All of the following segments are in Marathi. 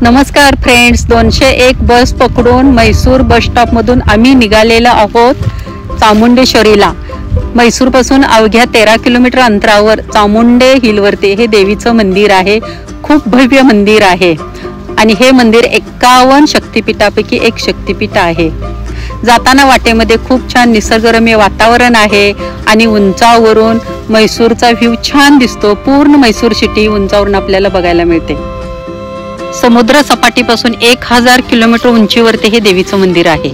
नमस्कार फ्रेंड्स, 201 बस पकडून मैसूर बस स्टॉप मधून आम्ही निघालेलो आहोत चामुंडेश्वरीला। मैसूर पासून अवघ्या 13 किलोमीटर अंतरावर चामुंडे हिलवरती हे देवीचं मंदिर आहे। खूप भव्य मंदिर आहे आणि हे मंदिर 51 शक्तिपीठापैकी एक शक्तिपीठ आहे। जाताना वाटेमध्ये खूप छान निसर्गरम्य वातावरण आहे आणि उंचावरून मैसूरचा व्ह्यू छान दिसतो। पूर्ण मैसूर सिटी उंचावरून आपल्याला बघायला मिळते। समुद्र सपाटीपासून 1000 किलोमीटर उंचीवरती हे देवीचं मंदिर आहे।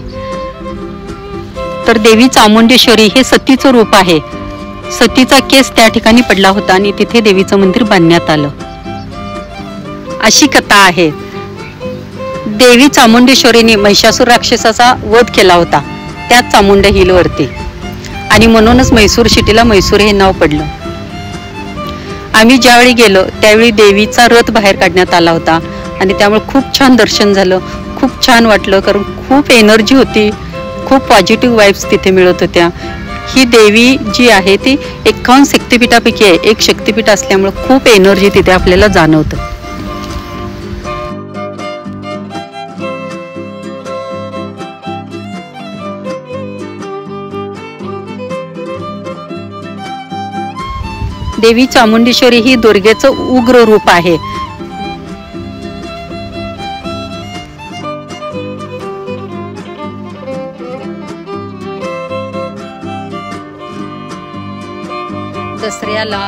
तर देवी चामुंडेश्वरी हे सतीचं रूप आहे। सतीचा केस त्या ठिकाणी पडला होता आणि तिथे देवीचं मंदिर बांधण्यात आलं, अशी कथा आहे। देवी चामुंडेश्वरीने महिषासुर राक्षसाचा वध केला होता त्या चामुंडे हिलवरती आणि म्हणूनच मैसूर सिटीला मैसूर हे नाव पडलं। आम्ही ज्यावेळी गेलो त्यावेळी देवीचा रथ बाहेर काढण्यात आला होता आणि त्यामुळे खूप छान दर्शन झालं, खूप छान वाटलं, कारण खूप एनर्जी होती, खूप पॉझिटिव्ह वाइब्स तिथे मिळत होत्या। ही देवी जी आहे ती 51 शक्तिपीठापैकी एक शक्तिपीठ असल्यामुळे खूप एनर्जी तिथे आपल्याला जाणवतं। देवी चामुंडेश्वरी ही दुर्गेचं उग्र रूप आहे। दसऱ्याला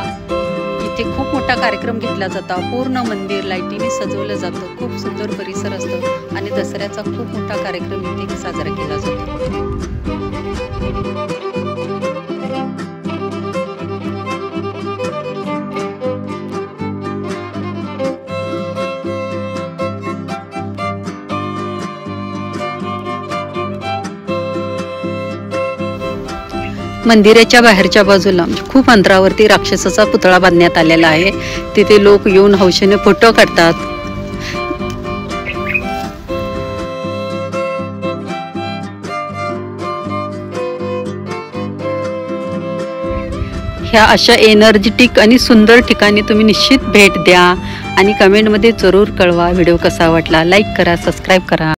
इथे खूप मोठा कार्यक्रम घेतला जातो। पूर्ण मंदिर लाईटीने सजवलं जातं, खूप सुंदर परिसर असतो आणि दसऱ्याचा खूप मोठा कार्यक्रम इथे साजरा केला जातो। मंदिराच्या बाहेरच्या बाजूला खूप अंतरावरती राक्षसाचा पुतळा बांधण्यात आलेला आहे। तिथे लोक येऊन हौशेने फोटो काढतात। ह्या अशा एनर्जेटिक आणि सुंदर ठिकाणी तुम्ही निश्चित भेट द्या आणि कमेंटमध्ये जरूर कळवा व्हिडिओ कसा वाटला। लाईक करा, सबस्क्राईब करा।